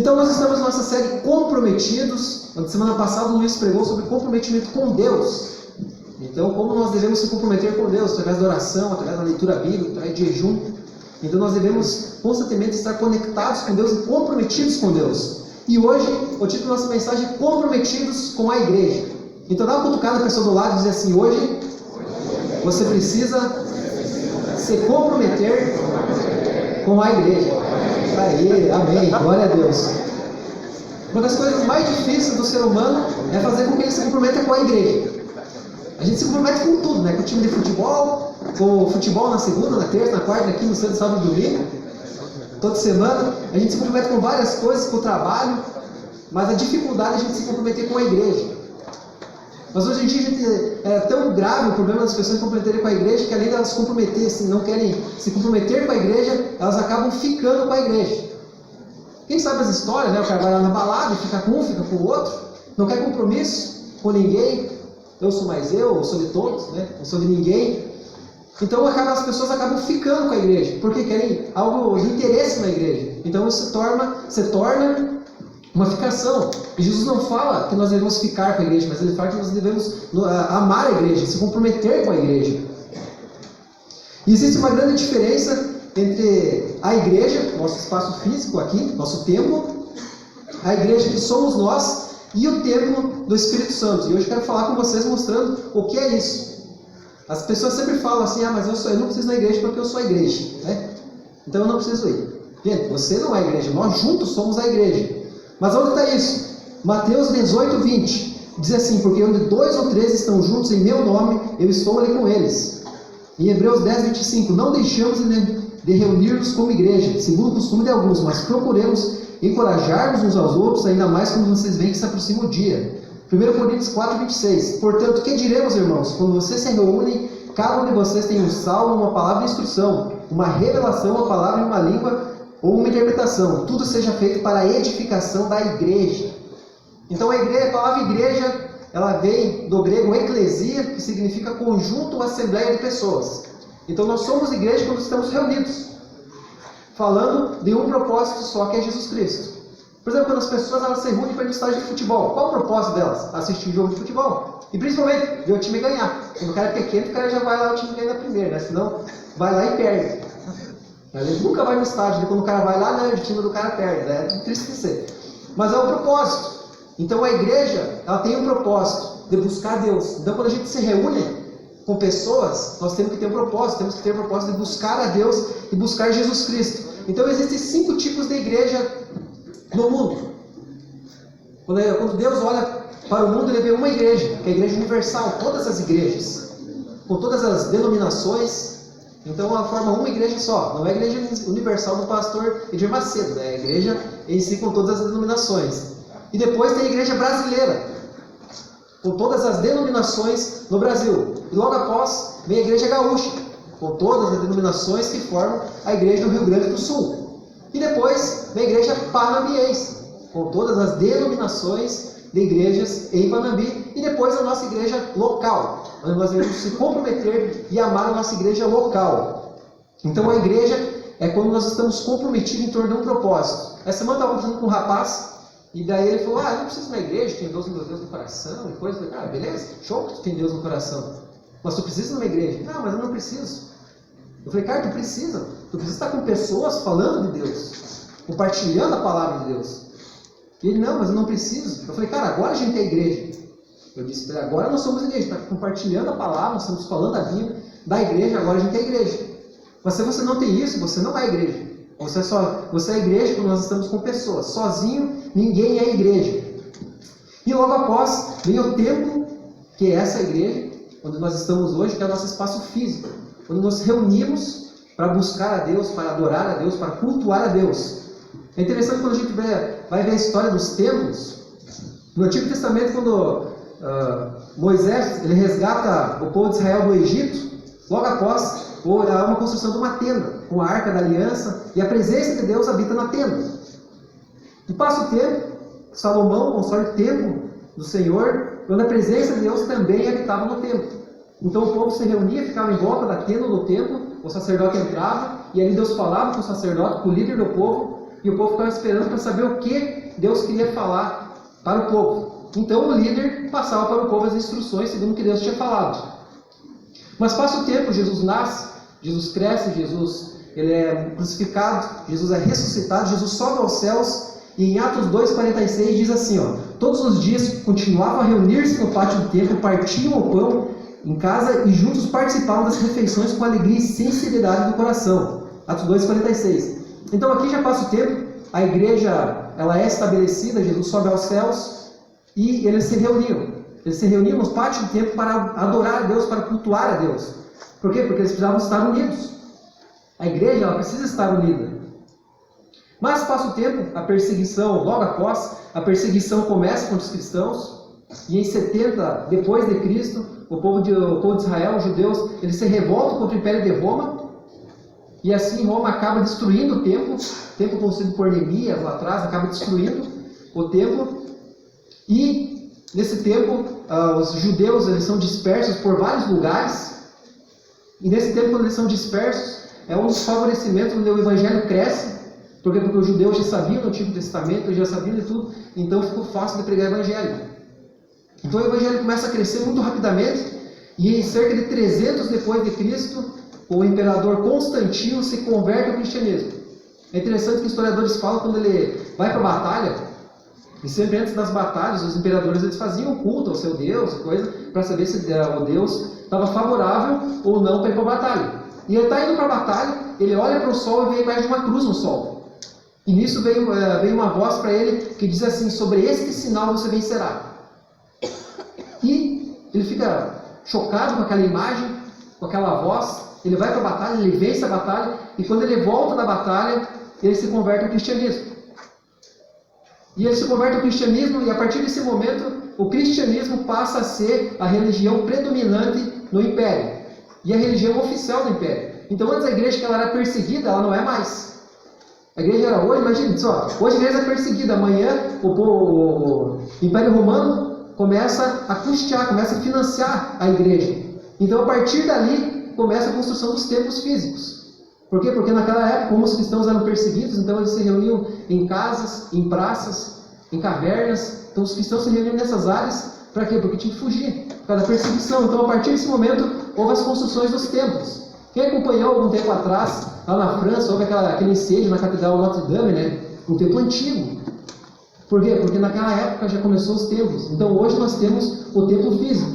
Então nós estamos na nossa série Comprometidos. Na semana passada o Luiz pregou sobre comprometimento com Deus. Então como nós devemos se comprometer com Deus, através da oração, através da leitura bíblica, através de jejum. Então nós devemos constantemente estar conectados com Deus e comprometidos com Deus. E hoje o título da nossa mensagem é Comprometidos com a Igreja. Então dá uma cutucada na pessoa do lado e dizer assim: hoje você precisa se comprometer com a igreja. Aí, amém, glória a Deus. Uma das coisas mais difíceis do ser humano é fazer com que ele se comprometa com a igreja. A gente se compromete com tudo, né? Com o time de futebol, com o futebol na segunda, na terça, na quarta, na quinta, no sexta, sábado e domingo. Toda semana. A gente se compromete com várias coisas, com o trabalho. Mas a dificuldade é a gente se comprometer com a igreja. Mas hoje em dia é tão grave o problema das pessoas se comprometerem com a igreja, que além de elas se comprometerem, assim, não querem se comprometer com a igreja, elas acabam ficando com a igreja. Quem sabe as histórias, né? O cara vai lá na balada e fica com um, fica com o outro, não quer compromisso com ninguém. Eu sou mais eu sou de todos, né? Não sou de ninguém. Então as pessoas acabam ficando com a igreja, porque querem algo de interesse na igreja. Então isso se torna uma ficação. E Jesus não fala que nós devemos ficar com a igreja, mas ele fala que nós devemos amar a igreja, se comprometer com a igreja. E existe uma grande diferença entre a igreja, nosso espaço físico aqui, nosso templo, a igreja que somos nós e o templo do Espírito Santo. E hoje eu quero falar com vocês mostrando o que é isso. As pessoas sempre falam assim: mas eu não preciso ir na igreja porque eu sou a igreja, né? Então eu não preciso ir. Gente, você não é a igreja, nós juntos somos a igreja. Mas onde está isso? Mateus 18, 20. Diz assim: porque onde 2 ou 3 estão juntos em meu nome, eu estou ali com eles. Em Hebreus 10, 25. Não deixamos de reunir-nos como igreja, segundo o costume de alguns, mas procuremos encorajar-nos uns aos outros, ainda mais quando vocês veem que se aproxima o dia. 1 Coríntios 4, 26. Portanto, que diremos, irmãos? Quando vocês se reúnem, cada um de vocês tem um salmo, uma palavra de instrução, uma revelação, uma palavra em uma língua ou uma interpretação. Tudo seja feito para a edificação da igreja. Então a palavra igreja, ela vem do grego eclesia, que significa conjunto ou assembleia de pessoas. Então nós somos igreja quando estamos reunidos, falando de um propósito só, que é Jesus Cristo. Por exemplo, quando as pessoas elas se reúnem para ir no estádio de futebol, qual o propósito delas? Assistir um jogo de futebol. E principalmente, ver o time ganhar. Quando o cara é pequeno, o cara já vai lá, o time ganha na primeira, né? Senão vai lá e perde. Ele nunca vai no estádio, quando o cara vai lá, né, o time do cara perde, né? É entristecer. Mas é o propósito. Então a igreja, ela tem um propósito de buscar Deus. Então quando a gente se reúne com pessoas, nós temos que ter um propósito, temos que ter o propósito de buscar a Deus e buscar Jesus Cristo. Então existem 5 tipos de igreja no mundo. Quando Deus olha para o mundo, ele vê uma igreja, que é a igreja universal, todas as igrejas, com todas as denominações. Então ela forma uma igreja só, não é a igreja universal do pastor Edir Macedo, né? É a igreja em si com todas as denominações. E depois tem a igreja brasileira, com todas as denominações no Brasil. E logo após vem a igreja gaúcha, com todas as denominações que formam a igreja do Rio Grande do Sul. E depois vem a igreja panambiense, com todas as denominações de igrejas em Panambi. E depois a nossa igreja local, onde nós devemos se comprometer e amar a nossa igreja local. Então a igreja é quando nós estamos comprometidos em torno de um propósito. Essa semana eu estava conversando com um rapaz, e daí ele falou: eu não preciso ir na igreja, tenho Deus no coração e coisa. Eu falei: beleza, show que tu tem Deus no coração. Mas tu precisa ir numa igreja? Não, mas eu não preciso. Eu falei: cara, tu precisa estar com pessoas falando de Deus, compartilhando a palavra de Deus. E ele: não, mas eu não preciso. Eu falei: cara, agora a gente é igreja. Eu disse para ele: agora nós somos igreja, está compartilhando a palavra, nós estamos falando a Bíblia da igreja, agora a gente é igreja. Mas se você não tem isso, você não é igreja. Você é igreja quando nós estamos com pessoas. Sozinho, ninguém é igreja. E logo após, vem o templo, que é essa igreja, onde nós estamos hoje, que é o nosso espaço físico. Onde nós reunimos para buscar a Deus, para adorar a Deus, para cultuar a Deus. É interessante quando a gente vai ver a história dos templos. No Antigo Testamento, quando Moisés ele resgata o povo de Israel do Egito, logo após há uma construção de uma tenda, com a Arca da Aliança, e a presença de Deus habita na tenda. E passa o tempo, Salomão constrói o templo do Senhor, onde a presença de Deus também habitava no templo. Então o povo se reunia, ficava em volta da tenda do templo, o sacerdote entrava, e ali Deus falava com o sacerdote, com o líder do povo, e o povo ficava esperando para saber o que Deus queria falar para o povo. Então o líder passava para o povo as instruções segundo o que Deus tinha falado. Mas passa o tempo, Jesus nasce, Jesus cresce, Jesus ele é crucificado, Jesus é ressuscitado, Jesus sobe aos céus, e em Atos 2,46 diz assim, todos os dias continuavam a reunir-se no pátio do templo, partiam o pão em casa e juntos participavam das refeições com alegria e sinceridade do coração. Atos 2,46. Então aqui já passa o tempo, a igreja ela é estabelecida, Jesus sobe aos céus e eles se reuniam. Eles se reuniam no pátio do templo para adorar a Deus, para cultuar a Deus. Por quê? Porque eles precisavam estar unidos. A igreja ela precisa estar unida. Mas passa o tempo, a perseguição, logo após, a perseguição começa contra os cristãos, e em 70 depois de Cristo, o povo de Israel, os judeus, eles se revoltam contra o Império de Roma, e assim Roma acaba destruindo o templo construído por Neemias lá atrás, acaba destruindo o templo, e nesse tempo os judeus eles são dispersos por vários lugares, e nesse tempo quando eles são dispersos, é um dos favorecimentos onde o evangelho cresce. Por quê? Porque os judeus já sabiam do Antigo Testamento, eles já sabiam de tudo, então ficou fácil de pregar o evangelho. Então o evangelho começa a crescer muito rapidamente, e em cerca de 300 depois de Cristo, o imperador Constantino se converte ao cristianismo. É interessante que historiadores falam quando ele vai para a batalha, e sempre antes das batalhas, os imperadores eles faziam culto ao seu Deus, coisa, para saber se o Deus estava favorável ou não para ir para a batalha. E ele está indo para a batalha, ele olha para o sol e vê a imagem de uma cruz no sol. E nisso veio uma voz para ele que diz assim, sobre este sinal você vencerá. E ele fica chocado com aquela imagem, com aquela voz, ele vai para a batalha, ele vence a batalha, e quando ele volta da batalha, ele se converte ao cristianismo. E ele se converte ao cristianismo, e a partir desse momento, o cristianismo passa a ser a religião predominante no Império, e a religião oficial do Império. Então antes a igreja que ela era perseguida, ela não é mais. A igreja era hoje, imagina só, hoje a igreja é perseguida, amanhã o Império Romano começa a custear, começa a financiar a igreja. Então a partir dali começa a construção dos templos físicos. Por quê? Porque naquela época, como os cristãos eram perseguidos, então eles se reuniam em casas, em praças, em cavernas. Então os cristãos se reuniam nessas áreas, para quê? Porque tinham que fugir, por causa da perseguição. Então a partir desse momento houve as construções dos templos. Quem acompanhou algum tempo atrás, lá na França, houve aquele incêndio na Catedral Notre Dame, né? Um templo antigo. Por quê? Porque naquela época já começou os templos. Então hoje nós temos o templo físico.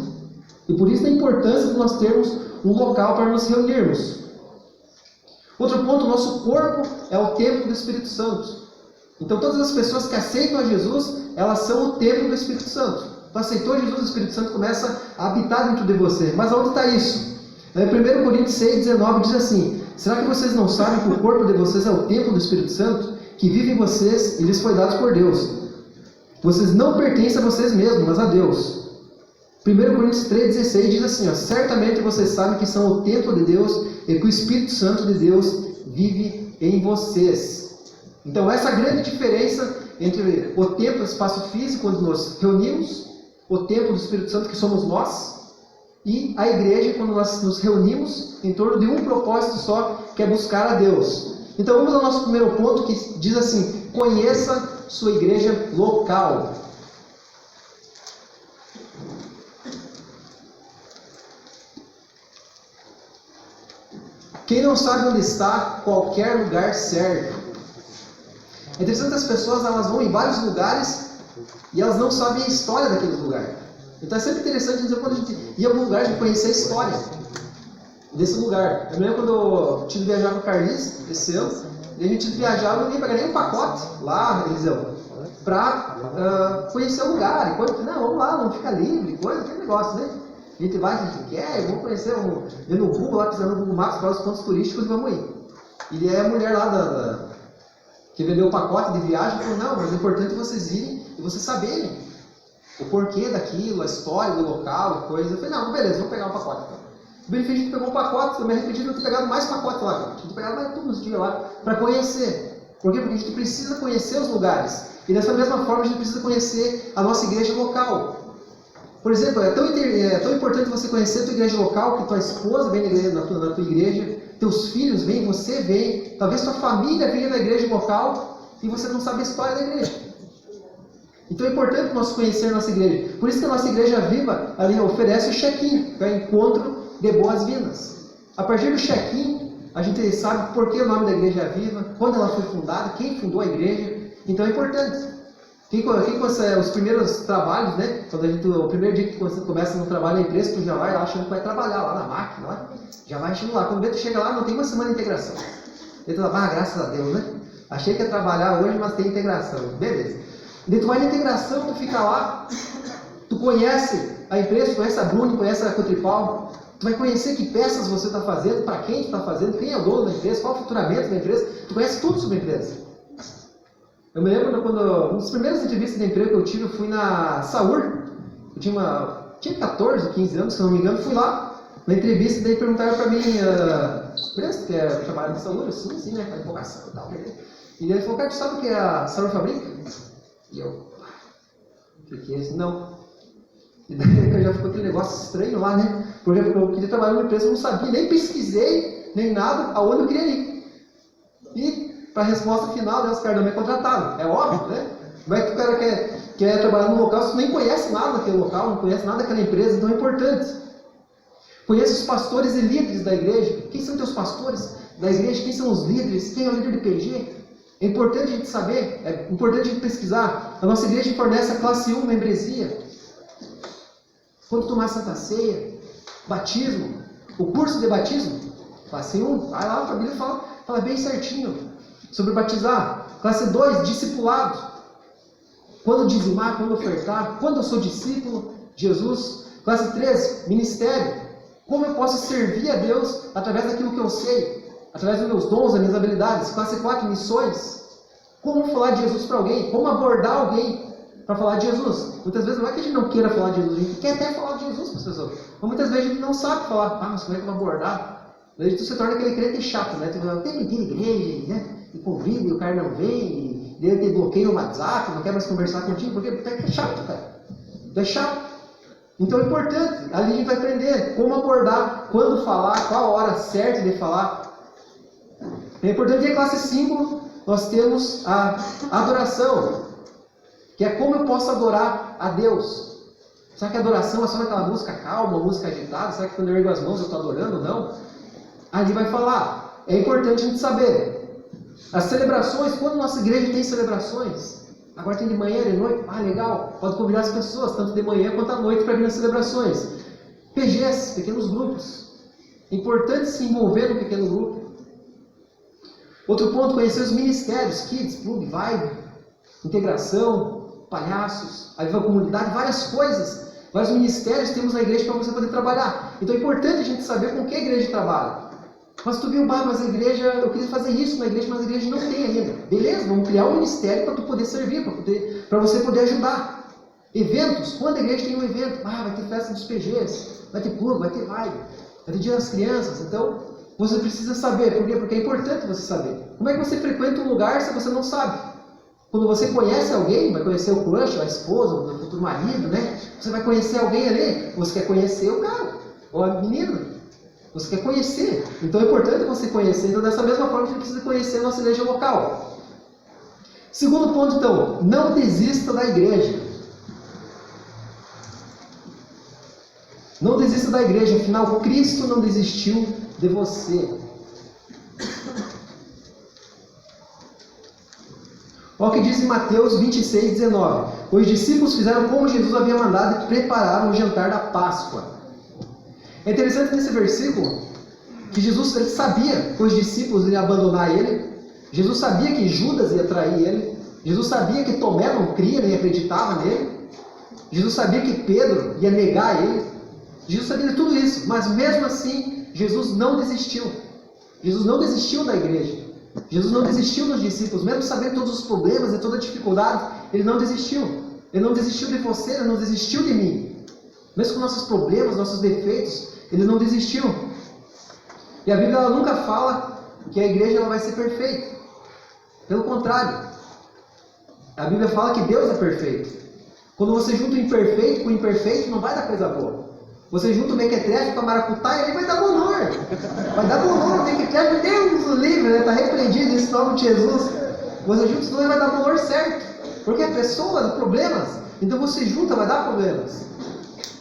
E por isso a importância de nós termos um local para nos reunirmos. Outro ponto, o nosso corpo é o templo do Espírito Santo. Então todas as pessoas que aceitam a Jesus, elas são o templo do Espírito Santo. Tu aceitou Jesus, o Espírito Santo começa a habitar dentro de você. Mas onde está isso? 1 Coríntios 6,19 diz assim, será que vocês não sabem que o corpo de vocês é o templo do Espírito Santo, que vive em vocês e lhes foi dado por Deus? Vocês não pertencem a vocês mesmos, mas a Deus. 1 Coríntios 3,16 diz assim, certamente vocês sabem que são o templo de Deus e que o Espírito Santo de Deus vive em vocês. Então essa é a grande diferença entre o templo, o espaço físico, onde nos reunimos, o templo do Espírito Santo, que somos nós, e a igreja, quando nós nos reunimos em torno de um propósito só, que é buscar a Deus. Então vamos ao nosso primeiro ponto, que diz assim, conheça sua igreja local. Quem não sabe onde está, qualquer lugar serve. É interessante que as pessoas elas vão em vários lugares e elas não sabem a história daquele lugar. Então é sempre interessante dizer quando a gente ia a algum lugar, a gente conhecer a história desse lugar. Eu me lembro quando eu tive que viajar com o Carlinhos, esse ano, e a gente viajava, não ia pegar nem um pacote lá, Eliseu, para conhecer o lugar. E coisa, não, vamos lá, vamos ficar livre, coisa, aquele negócio, né? A gente vai, a gente quer, vamos conhecer, vamos ir no Google lá, precisando do Google Maps para os pontos turísticos e vamos ir. E é a mulher lá que vendeu o pacote de viagem falou, não, mas é importante vocês irem e vocês saberem o porquê daquilo, a história do local, a coisa. Eu falei, não, beleza, vamos pegar um pacote. Então. O Benefício a gente pegou um pacote, eu me arrependi de não ter pegado mais pacote lá. A gente pegado mais todos os dias lá para conhecer. Por quê? Porque a gente precisa conhecer os lugares. E dessa mesma forma a gente precisa conhecer a nossa igreja local. Por exemplo, é tão importante você conhecer a tua igreja local, que tua esposa vem na tua igreja, teus filhos vêm, você vem, talvez tua família venha na igreja local, e você não sabe a história da igreja. Então é importante nós conhecer a nossa igreja. Por isso que a nossa igreja viva ali oferece o check-in, que é o encontro de boas-vindas. A partir do check-in, a gente sabe por que o nome da igreja é viva, quando ela foi fundada, quem fundou a igreja. Então é importante. Os primeiros trabalhos, né? O primeiro dia que você começa no trabalho na empresa, tu já vai lá achando que vai trabalhar lá na máquina, lá, já vai achando lá. Quando tu chega lá, não tem uma semana de integração. E tu fala, graças a Deus, né? Achei que ia trabalhar hoje, mas tem integração. Beleza. E tu vai na integração, tu fica lá, tu conhece a empresa, tu conhece a Bruni, conhece a Cotripal, tu vai conhecer que peças você está fazendo, para quem tu está fazendo, quem é o dono da empresa, qual é o faturamento da empresa, tu conhece tudo sobre a empresa. Eu me lembro quando, uma das primeiras entrevistas de emprego que eu tive, eu fui na Saur, eu tinha 14, 15 anos, se não me engano, fui lá na entrevista, daí perguntaram para mim, que é trabalho na Saur, sim, né, para empolgação e tal. E ele falou, cara, tu sabe o que a Saur fabrica? E eu, o que é isso? Não. E daí já ficou aquele negócio estranho lá, né? Porque eu queria trabalhar numa empresa, eu não sabia, nem pesquisei, nem nada, aonde eu queria ir. E para a resposta final, né, os caras não me contrataram. É óbvio, né? Como é que o cara quer trabalhar num local se tu nem conhece nada daquele local, não conhece nada daquela empresa, então é importante. Conheça os pastores e líderes da igreja. Quem são teus pastores da igreja? Quem são os líderes? Quem é o líder de PG? É importante a gente saber, é importante a gente pesquisar. A nossa igreja fornece a classe 1 membresia. Quando tomar Santa Ceia, batismo, o curso de batismo, classe 1, vai lá, a família fala bem certinho sobre batizar. Classe 2, discipulado. Quando dizimar, quando ofertar, quando eu sou discípulo de Jesus. Classe 3, ministério. Como eu posso servir a Deus através daquilo que eu sei, através dos meus dons, das minhas habilidades. Classe 4, missões. Como falar de Jesus para alguém, como abordar alguém para falar de Jesus. Muitas vezes não é que a gente não queira falar de Jesus, a gente quer até falar de Jesus para as pessoas. Mas muitas vezes a gente não sabe falar, mas como é que eu vou abordar? Daí tu se torna aquele crente chato, né? Tu tem que ir na igreja, né? E convida, e o cara não vem, e ele te bloqueia no WhatsApp, não quer mais conversar contigo, porque tu é chato, cara. Tu é chato. Então é importante, ali a gente vai aprender como abordar, quando falar, qual a hora certa de falar. É importante que a classe 5, nós temos a adoração, que é como eu posso adorar a Deus. Será que a adoração é só naquela música calma, música agitada? Será que quando eu ergo as mãos eu estou adorando ou não? Ali vai falar. É importante a gente saber. As celebrações, quando nossa igreja tem celebrações, agora tem de manhã, de noite, legal, pode convidar as pessoas, tanto de manhã quanto à noite, para vir nas celebrações. PGs, pequenos grupos. É importante se envolver no pequeno grupo. Outro ponto, conhecer os ministérios, Kids, Clube, Vibe, Integração, Palhaços, a Viva Comunidade, várias coisas, vários ministérios temos na igreja para você poder trabalhar. Então é importante a gente saber com que a igreja trabalha. Mas tu viu, mas a igreja, eu queria fazer isso na igreja, mas a igreja não tem ainda. Beleza, vamos criar um ministério para tu poder servir, para você poder ajudar. Eventos, quando a igreja tem um evento, vai ter festa dos PGs, vai ter clube, vai ter vibe, vai ter dia das crianças, então você precisa saber. Por quê? Porque é importante você saber. Como é que você frequenta um lugar se você não sabe? Quando você conhece alguém, vai conhecer o crush, a esposa, o futuro marido, né? Você vai conhecer alguém ali, você quer conhecer o cara, ou a menina. Você quer conhecer. Então é importante você conhecer. Então dessa mesma forma a gente precisa conhecer a nossa igreja local. Segundo ponto então, não desista da igreja. Não desista da igreja, afinal Cristo não desistiu de você. Olha o que diz em Mateus 26, 19. Os discípulos fizeram como Jesus havia mandado e prepararam o jantar da Páscoa. É interessante nesse versículo que Jesus ele sabia que os discípulos iriam abandonar ele. Jesus sabia que Judas ia trair ele. Jesus sabia que Tomé não cria nem acreditava nele. Jesus sabia que Pedro ia negar ele. Jesus sabia de tudo isso, mas mesmo assim Jesus não desistiu. Jesus não desistiu da igreja. Jesus não desistiu dos discípulos, mesmo sabendo todos os problemas e toda a dificuldade, ele não desistiu. Ele não desistiu de você, ele não desistiu de mim. Mesmo com nossos problemas, nossos defeitos, ele não desistiu. E a Bíblia ela nunca fala que a igreja ela vai ser perfeita. Pelo contrário, a Bíblia fala que Deus é perfeito. Quando você junta o imperfeito com o imperfeito, não vai dar coisa boa. Você junta o mequetrefe com a maracutaia, ele vai dar bonor. Vai dar bonor, o mequetrefe, Deus o livre, está repreendido em nome de Jesus. Você junta, senão vai dar o valor certo. Porque a pessoa, problemas, então você junta, vai dar problemas.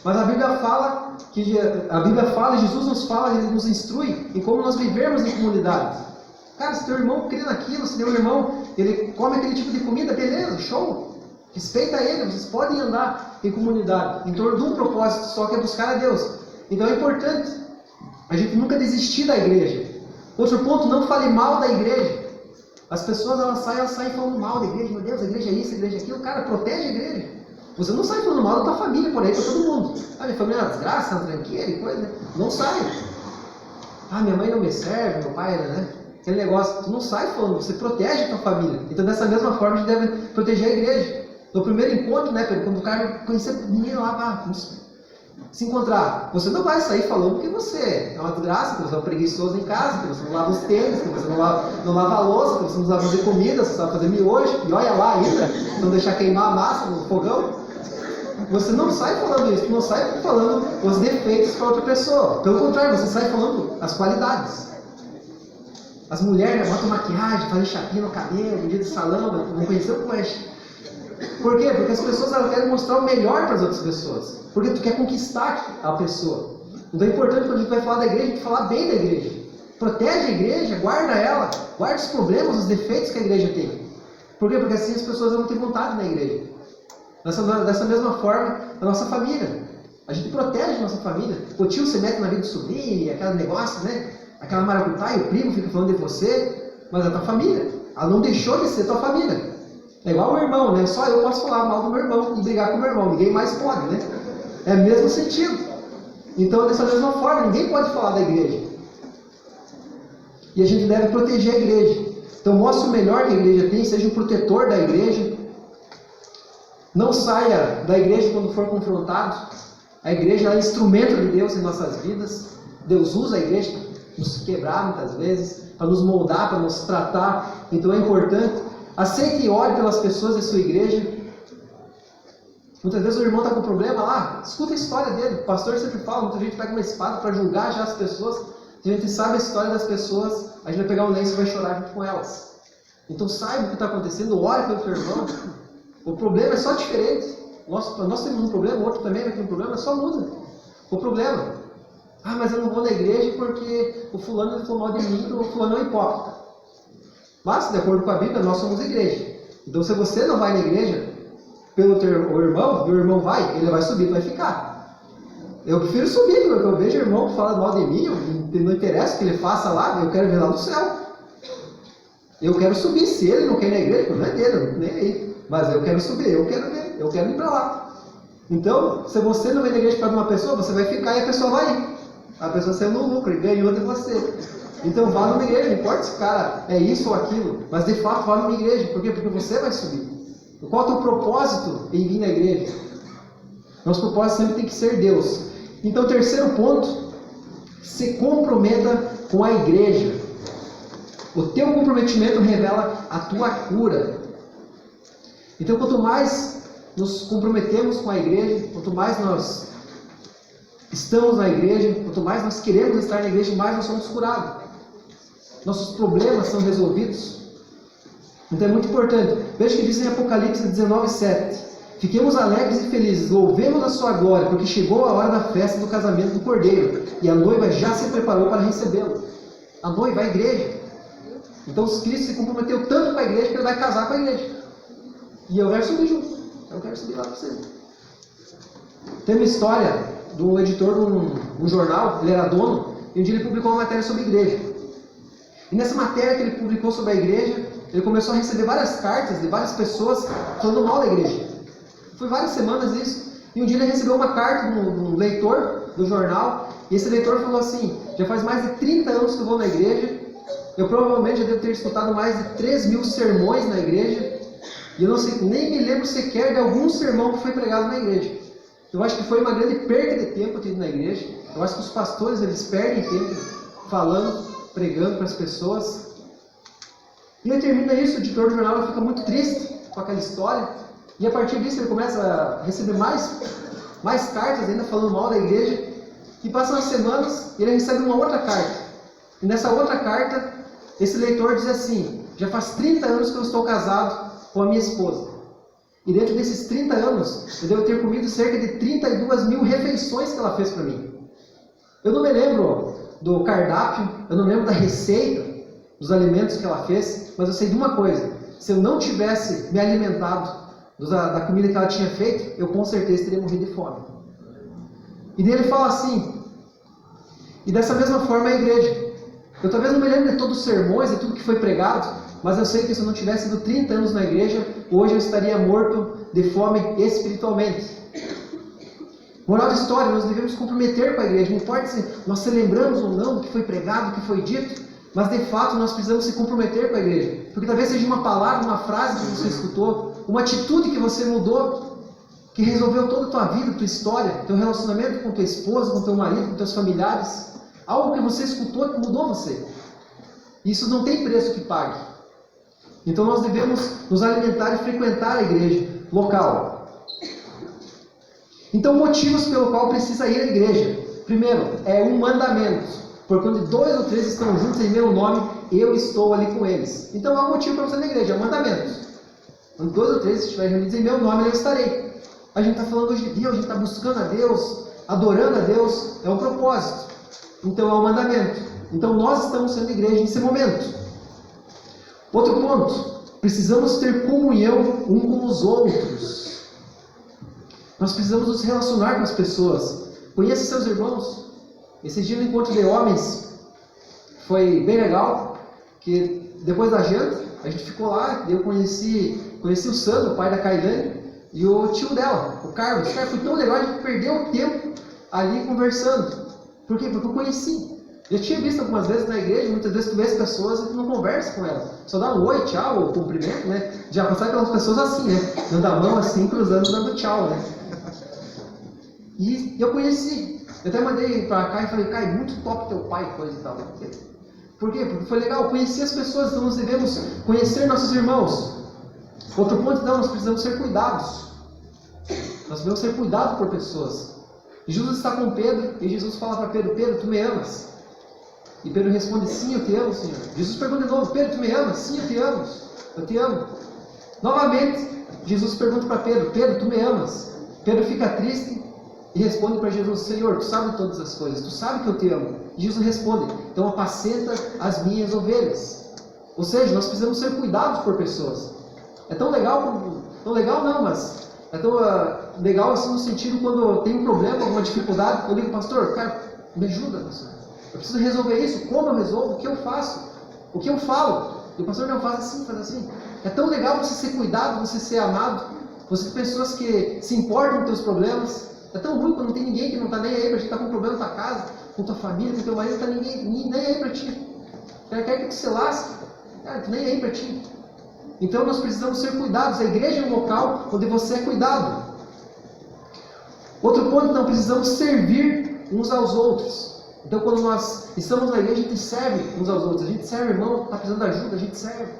Mas a Bíblia fala, Jesus nos fala, Ele nos instrui em como nós vivermos em comunidade. Cara, se teu irmão crê naquilo, se teu irmão ele come aquele tipo de comida, beleza, show. Respeita ele, vocês podem andar em comunidade, em torno de um propósito só, que é buscar a Deus. Então é importante a gente nunca desistir da igreja. Outro ponto, não fale mal da igreja. As pessoas elas saem falando mal da igreja, meu Deus, a igreja é isso, a igreja é aquilo. Cara, protege a igreja. Você não sai falando mal da tua família por aí, para todo mundo. Ah, minha família é uma desgraça, uma tranqueira e coisa. Não sai. Ah, minha mãe não me serve, meu pai, né? Aquele negócio, tu não sai falando, você protege a tua família. Então dessa mesma forma a gente deve proteger a igreja. No primeiro encontro, né, Pedro, quando o cara conhecer o menino lá, se encontrar, você não vai sair falando que você é uma desgraça, que você é um preguiçoso em casa, que você não lava os tênis, que você não lava a louça, que você não sabe fazer comida, você sabe fazer miojo, e olha lá ainda, não deixar queimar a massa no fogão. Você não sai falando isso, não sai falando os defeitos para outra pessoa. Pelo contrário, você sai falando as qualidades. As mulheres botam maquiagem, fazem chapinha no cabelo, dia de salão, não conheceu o flash. Por quê? Porque as pessoas elas querem mostrar o melhor para as outras pessoas. Porque tu quer conquistar a pessoa. Então é importante quando a gente vai falar da igreja, a gente falar bem da igreja. Protege a igreja, guarda ela, guarda os problemas, os defeitos que a igreja tem. Por quê? Porque assim as pessoas vão ter vontade na igreja. Dessa mesma forma, a nossa família. A gente protege a nossa família. O tio se mete na vida do sobrinho, aquele negócio, né? Aquela maracutaia, o primo fica falando de você, mas é tua família. Ela não deixou de ser tua família. É igual o irmão, né? Só eu posso falar mal do meu irmão e brigar com o meu irmão. Ninguém mais pode, né? É o mesmo sentido. Então, dessa mesma forma, ninguém pode falar da igreja. E a gente deve proteger a igreja. Então, mostre o melhor que a igreja tem, seja um protetor da igreja. Não saia da igreja quando for confrontado. A igreja é instrumento de Deus em nossas vidas. Deus usa a igreja para nos quebrar muitas vezes, para nos moldar, para nos tratar. Então é importante. Aceite e ore pelas pessoas da sua igreja. Muitas vezes o irmão está com problema lá, escuta a história dele. O pastor sempre fala, muita gente pega uma espada para julgar já as pessoas. Se a gente sabe a história das pessoas, a gente vai pegar um lenço e vai chorar junto com elas. Então saiba o que está acontecendo, ore pelo teu irmão. O problema é só diferente. Nós temos um problema, o outro também vai ter um problema, só muda o problema. Ah, mas eu não vou na igreja porque o fulano falou mal de mim, o fulano é um hipócrita. Mas, de acordo com a Bíblia, nós somos igreja. Então, se você não vai na igreja pelo teu irmão, e o irmão vai, ele vai subir, tu vai ficar. Eu prefiro subir, porque eu vejo o irmão que fala mal de mim, não interessa o que ele faça lá, eu quero ver lá no céu. Eu quero subir, se ele não quer ir na igreja, não é dele, nem aí. Mas eu quero subir, eu quero ver, eu quero ir para lá. Então, se você não vem na igreja para uma pessoa, você vai ficar e a pessoa vai ir. A pessoa saiu no lucro e ganhou de você. Então vá numa igreja, não importa se o cara é isso ou aquilo, mas de fato vá numa igreja. Por quê? Porque você vai subir. Qual é o teu propósito em vir na igreja? Nosso propósito sempre tem que ser Deus. Então, terceiro ponto, se comprometa com a igreja. O teu comprometimento revela a tua cura. Então, quanto mais nos comprometemos com a igreja, quanto mais nós estamos na igreja, quanto mais nós queremos estar na igreja, mais nós somos curados. Nossos problemas são resolvidos. Então é muito importante. Veja o que diz em Apocalipse 19:7. Fiquemos alegres e felizes, louvemos a sua glória, porque chegou a hora da festa do casamento do Cordeiro, e a noiva já se preparou para recebê-lo. A noiva, a igreja. Então Cristo se comprometeu tanto com a igreja que ele vai casar com a igreja. E eu quero subir junto. Eu quero subir lá com você. Tem uma história de um editor de um jornal, ele era dono, e um dia ele publicou uma matéria sobre a igreja. E nessa matéria que ele publicou sobre a igreja, ele começou a receber várias cartas de várias pessoas falando mal da igreja. Foi várias semanas isso. E um dia ele recebeu uma carta de um leitor do jornal, e esse leitor falou assim: já faz mais de 30 anos que eu vou na igreja, eu provavelmente já devo ter escutado mais de 3.000 sermões na igreja, e eu não sei, nem me lembro sequer de algum sermão que foi pregado na igreja. Eu acho que foi uma grande perda de tempo ter ido na igreja. Eu acho que os pastores eles perdem tempo falando, pregando para as pessoas. E aí termina isso, o editor do jornal fica muito triste com aquela história. E a partir disso ele começa a receber mais cartas ainda falando mal da igreja. E passam as semanas e ele recebe uma outra carta. E nessa outra carta, esse leitor diz assim: Já faz 30 anos que eu estou casado com a minha esposa. E dentro desses 30 anos, eu devo ter comido cerca de 32 mil refeições que ela fez para mim. Eu não me lembro do cardápio, eu não lembro da receita dos alimentos que ela fez, mas eu sei de uma coisa: se eu não tivesse me alimentado da comida que ela tinha feito, eu com certeza teria morrido de fome. E daí ele fala assim, e dessa mesma forma a igreja. Eu talvez não me lembre de todos os sermões e tudo que foi pregado, mas eu sei que se eu não tivesse ido 30 anos na igreja, hoje eu estaria morto de fome espiritualmente. Moral da história, nós devemos comprometer com a igreja, não importa se nós celebramos ou não o que foi pregado, o que foi dito, mas de fato nós precisamos se comprometer com a igreja. Porque talvez seja uma palavra, uma frase que você escutou, uma atitude que você mudou, que resolveu toda a tua vida, tua história, teu relacionamento com tua esposa, com teu marido, com teus familiares. Algo que você escutou que mudou você. Isso não tem preço que pague. Então nós devemos nos alimentar e frequentar a igreja local. Então, motivos pelo qual precisa ir à igreja. Primeiro, é um mandamento. Porque quando 2 ou 3 estão juntos em meu nome, eu estou ali com eles. Então há um motivo para você ir na igreja, é um mandamento. Quando 2 ou 3 estiverem reunidos em meu nome, eu estarei. A gente está falando hoje de Deus, a gente está buscando a Deus, adorando a Deus, é um propósito. Então é um mandamento. Então nós estamos sendo igreja nesse momento. Outro ponto, precisamos ter comunhão um com os outros. Nós precisamos nos relacionar com as pessoas. Conheça seus irmãos. Esse dia no encontro de homens foi bem legal, que depois da janta, a gente ficou lá, eu conheci o Sandro, o pai da Kailane, e o tio dela, o Carlos. Cara, foi tão legal, a gente perdeu o tempo ali conversando. Por quê? Porque eu conheci. Eu tinha visto algumas vezes na igreja, muitas vezes tu vê as pessoas e tu não conversa com elas. Só dá um oi, tchau, ou cumprimento, né? Já passar pelas pessoas assim, né? Dando a mão assim, cruzando, dando tchau, né? E eu conheci. Eu até mandei pra cá e falei, Kai, muito top teu pai, coisa e tal. Por quê? Porque foi legal, conhecer as pessoas, então nós devemos conhecer nossos irmãos. Outro ponto, então, nós precisamos ser cuidados. Nós devemos ser cuidados por pessoas. Jesus está com Pedro e Jesus fala para Pedro, Pedro, tu me amas? E Pedro responde, sim, eu te amo, Senhor. Jesus pergunta de novo, Pedro, tu me amas? Sim, eu te amo. Eu te amo. Novamente, Jesus pergunta para Pedro, Pedro, tu me amas? Pedro fica triste e responde para Jesus, Senhor, tu sabe todas as coisas, tu sabe que eu te amo. E Jesus responde, então apacenta as minhas ovelhas. Ou seja, nós precisamos ser cuidados por pessoas. É tão legal, tão legal não, mas é tão legal assim no sentido quando tem um problema, alguma dificuldade, eu digo, pastor, cara, me ajuda, pastor. Eu preciso resolver isso, como eu resolvo, o que eu faço, o que eu falo. E o pastor não faz assim, faz assim. É tão legal você ser cuidado, você ser amado, você ter pessoas que se importam com os teus problemas. É tão ruim quando não tem ninguém que não está nem aí para ti, está com um problema na tua casa, com tua família, com teu marido, não está ninguém nem aí para ti. Quer que tu se lasque, cara, tu nem aí para ti. Então nós precisamos ser cuidados. A igreja é um local onde você é cuidado. Outro ponto, então, precisamos servir uns aos outros. Então quando nós estamos na igreja, a gente serve uns aos outros. A gente serve o irmão que está precisando de ajuda, a gente serve.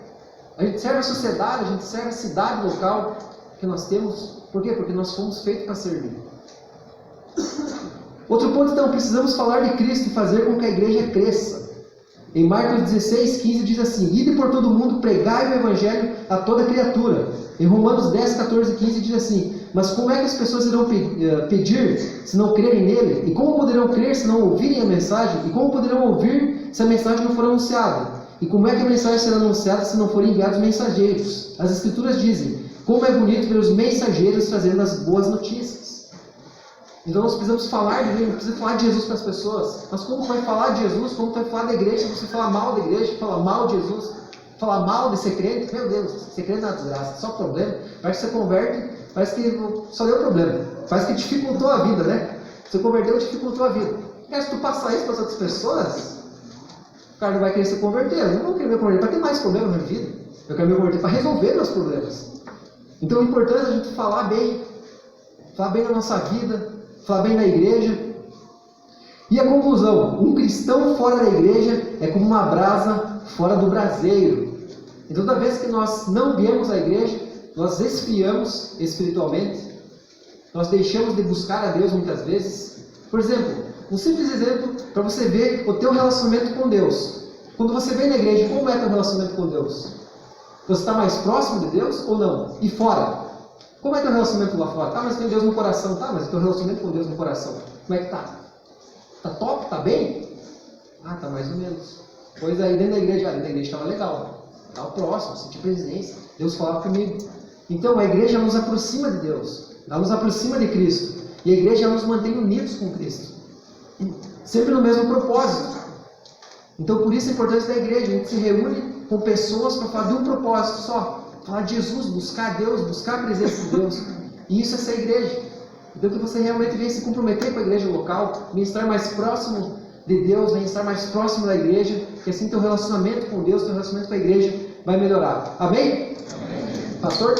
A gente serve a sociedade, a gente serve a cidade local que nós temos. Por quê? Porque nós fomos feitos para servir. Outro ponto, então, precisamos falar de Cristo e fazer com que a igreja cresça. Em Marcos 16, 15 diz assim, ide por todo mundo, pregai o evangelho a toda criatura. Em Romanos 10, 14 e 15 diz assim, mas como é que as pessoas irão pedir se não crerem nele? E como poderão crer se não ouvirem a mensagem? E como poderão ouvir se a mensagem não for anunciada? E como é que a mensagem será anunciada se não forem enviados mensageiros? As escrituras dizem, como é bonito ver os mensageiros trazendo as boas notícias. Então nós precisamos falar de Deus, precisamos falar de Jesus para as pessoas. Mas como vai falar de Jesus? Como vai falar da igreja? Se você falar mal da igreja, falar mal de Jesus, falar mal de ser crente, meu Deus, ser crente é uma desgraça, só problema. Parece que você converte, parece que só deu problema. Parece que dificultou a vida, né? Você converteu, dificultou a vida. Cara, se tu passar isso para as outras pessoas, o cara não vai querer se converter. Eu não vou querer me converter para ter mais problemas na minha vida. Eu quero me converter para resolver meus problemas. Então é importante a gente falar bem da nossa vida, falar bem da igreja. E a conclusão, um cristão fora da igreja é como uma brasa fora do braseiro. Então toda vez que nós não viemos à igreja, nós esfriamos espiritualmente, nós deixamos de buscar a Deus muitas vezes. Por exemplo, um simples exemplo para você ver o teu relacionamento com Deus. Quando você vem na igreja, como é teu relacionamento com Deus? Você está mais próximo de Deus ou não? E fora? Como é teu relacionamento lá fora? Tá, mas tem Deus no coração. Tá, mas teu relacionamento com Deus no coração, como é que tá? Tá top? Tá bem? Ah, tá mais ou menos. Pois aí dentro da igreja estava legal. Estava próximo, senti presença. Deus falava comigo. Então a igreja nos aproxima de Deus. Ela nos aproxima de Cristo. E a igreja nos mantém unidos com Cristo. Sempre no mesmo propósito. Então por isso a importância da igreja. A gente se reúne com pessoas para falar de um propósito só. Falar de Jesus, buscar Deus, buscar a presença de Deus. E isso é ser igreja. Então que você realmente venha se comprometer com a igreja local, venha estar mais próximo de Deus, venha estar mais próximo da igreja, que assim teu relacionamento com Deus, teu relacionamento com a igreja vai melhorar. Amém? Amém. Pastor?